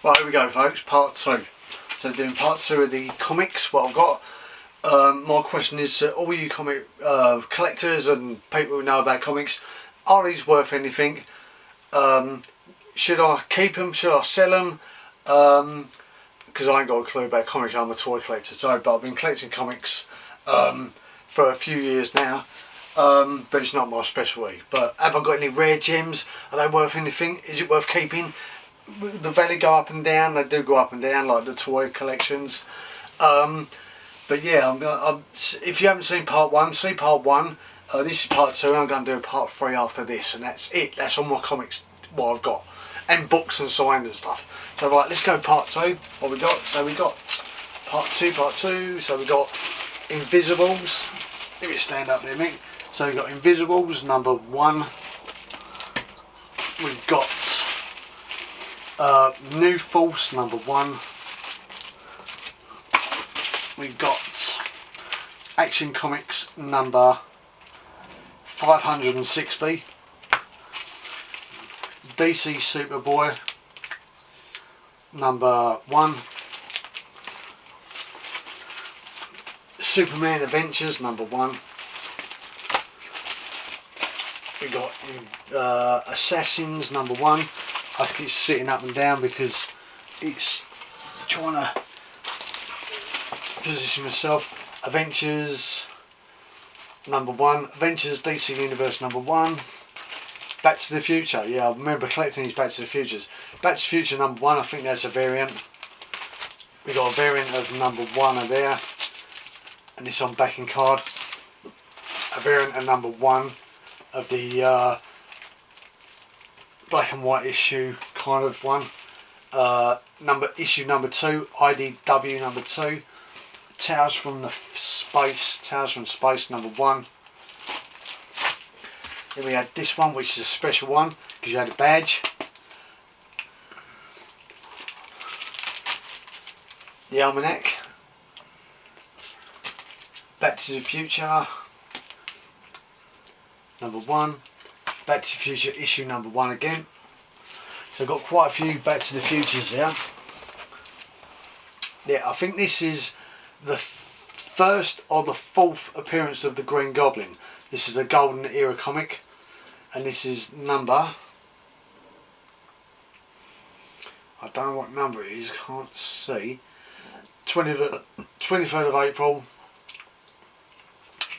Right, here we go folks, part 2. So doing part 2 of the comics, what I've got. My question is to all you comic collectors and people who know about comics, are these worth anything? Should I keep them, should I sell them? Because I ain't got a clue about comics, I'm a toy collector, but I've been collecting comics for a few years now. But it's not my specialty. But have I got any rare gems? Are they worth anything? Is it worth keeping? The value go up and down. They do go up and down like the toy collections. But yeah, if you haven't seen part 1, see part 1. This is part 2 and I'm going to do part 3 after this, and that's it. That's all my comics, what I've got, and books and signed and stuff. So right, let's go part 2. What we got? So we got part 2. So we got Invisibles. Let me stand up there, Mick. So we've got Invisibles number 1. We've got New Force number 1. We've got Action Comics number 560. DC Superboy number 1. Superman Adventures number 1. We got Assassins number 1. I think it's sitting up and down because it's trying to position myself. Adventures number 1. Adventures DC Universe number 1. Back to the Future. Yeah, I remember collecting these Back to the Futures. Back to the Future number 1. I think that's a variant. We got a variant of number 1 there, and this on backing card. A variant of number 1 of the black and white issue kind of one. Issue number 2, IDW number 2. Tales from Space number 1. Then we had this one, which is a special one because you had a badge. The Almanac. Back to the Future number 1. Back to the Future issue number 1 again. So I've got quite a few Back to the Futures here. Yeah, I think this is the first or the 4th appearance of the Green Goblin. This is a Golden Era comic, and this is number, I don't know what number it is, can't see, 23rd of April,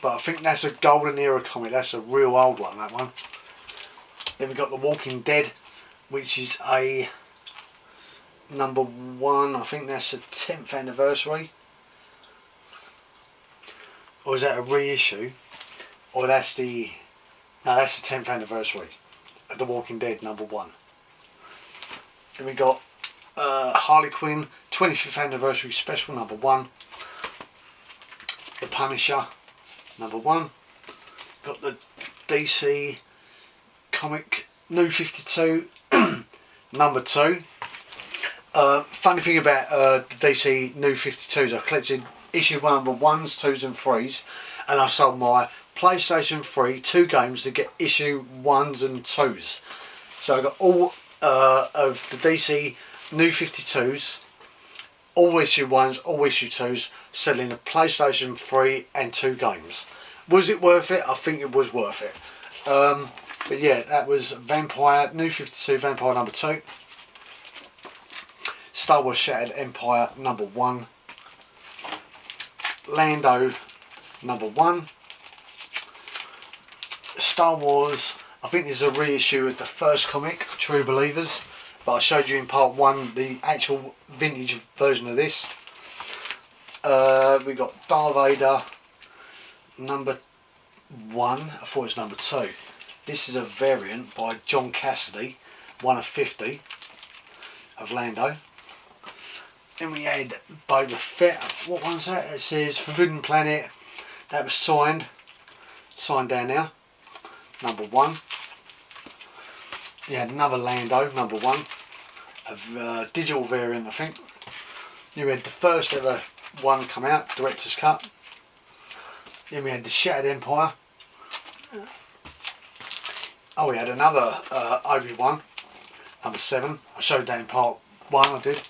but I think that's a Golden Era comic. That's a real old one, that one. Then we've got The Walking Dead, which is a number 1, I think that's the 10th anniversary. Or is that a reissue? Or that's the 10th anniversary of The Walking Dead number 1. Then we got Harley Quinn 25th anniversary special number 1. The Punisher number 1. Got the DC comic New 52 number 2. Funny thing about the DC New 52s, I collected issue number 1s, 2s and 3s, and I sold my PlayStation 3 2 games to get issue 1s and 2s. So I got all of the DC New 52s, all issue 1s, all issue 2s, selling a PlayStation 3 and 2 games. Was it worth it? I think it was worth it. But yeah, that was Vampire, New 52 Vampire number 2. Star Wars Shattered Empire number 1. Lando number 1. Star Wars, I think this is a reissue of the first comic, True Believers, but I showed you in part 1 the actual vintage version of this. We got Darth Vader number 1, I thought it was number 2. This is a variant by John Cassidy, 1 of 50 of Lando. Then we had Boba Fett. What one's that? It says Forbidden Planet. That was signed down now. Number 1. You had another Lando, number 1, of digital variant, I think. You had the first ever one come out, director's cut. Then we had the Shattered Empire. Oh, we had another Obi-Wan, number 7. I showed that in part one I did.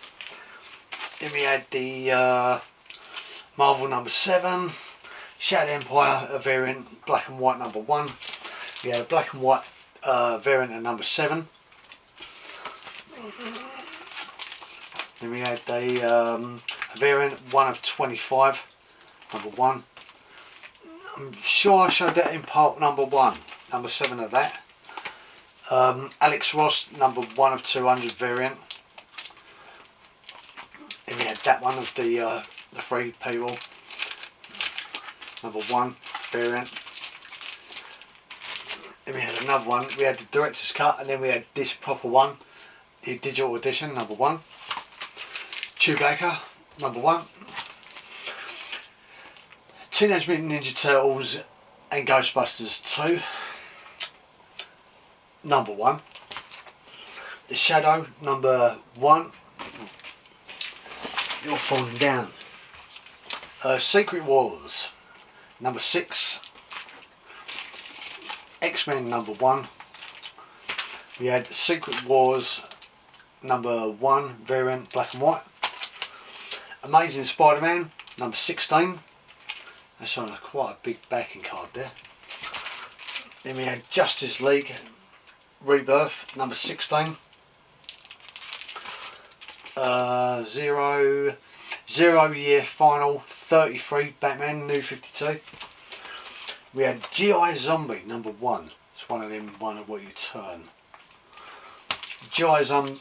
Then we had the Marvel number 7, Shadow Empire, a variant, black and white number 1. We had a black and white variant of number 7. Then we had a variant 1 of 25, number 1. I'm sure I showed that in part number 1, number 7 of that. Alex Ross, number 1 of 200 variant. And we had that one of the 3 people, number 1 variant. Then we had another one, we had the director's cut, and then we had this proper one, the digital edition, number 1. Chewbacca, number 1. Teenage Mutant Ninja Turtles and Ghostbusters 2, number 1. The Shadow, number 1. You're falling down. Secret Wars, number 6. X-Men, number 1. We had Secret Wars, number 1 variant, black and white. Amazing Spider-Man, number 16. That's on quite a big backing card there. Then we had Justice League Rebirth, number 16. Zero Year Final 33, Batman, New 52. We had G.I. Zombie, number 1. It's one of them, one of what you turn. G.I. Zombie,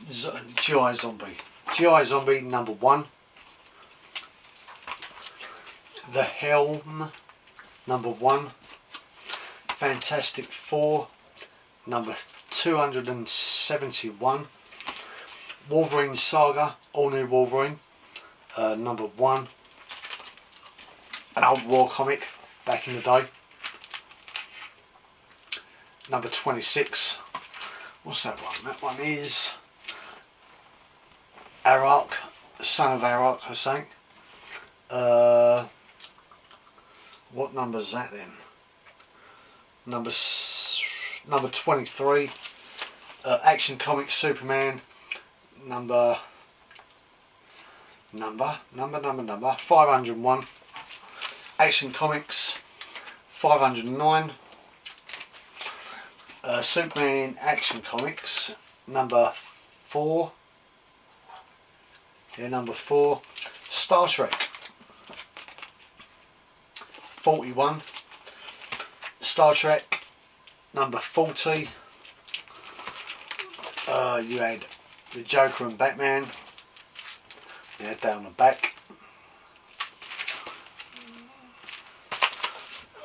number 1. The Helm, number 1. Fantastic Four, number 271. Wolverine Saga, all new Wolverine, number 1. An old war comic back in the day. Number 26. What's that one? That one is Arak, Son of Arak, I think. What number is that then? Number 23. Action Comics Superman, number 501. Action Comics 509. Superman Action Comics, number 4. Yeah, number 4. Star Trek 41. Star Trek number 40. You had the Joker and Batman. You had that on the back.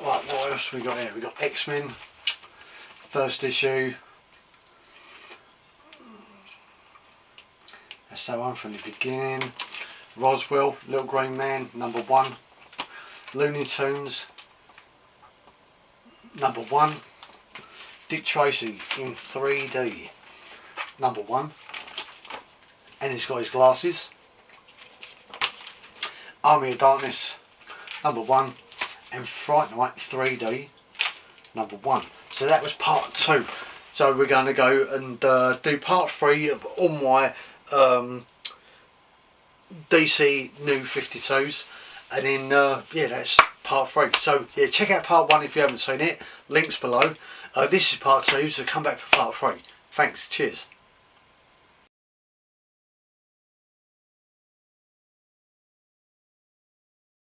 Right, what else we got here? We got X-Men, first issue. That's that one from the beginning. Roswell, Little Green Man, number 1. Looney Tunes, number 1. Dick Tracy in 3D, number 1. And he's got his glasses. Army of Darkness, number 1. And Fright Night 3D, number 1. So that was part 2. So we're going to go and do part 3 of all my DC New 52s. And then, yeah, that's part 3. So, yeah, check out part 1 if you haven't seen it. Links below. This is part 2, so come back for part 3. Thanks. Cheers.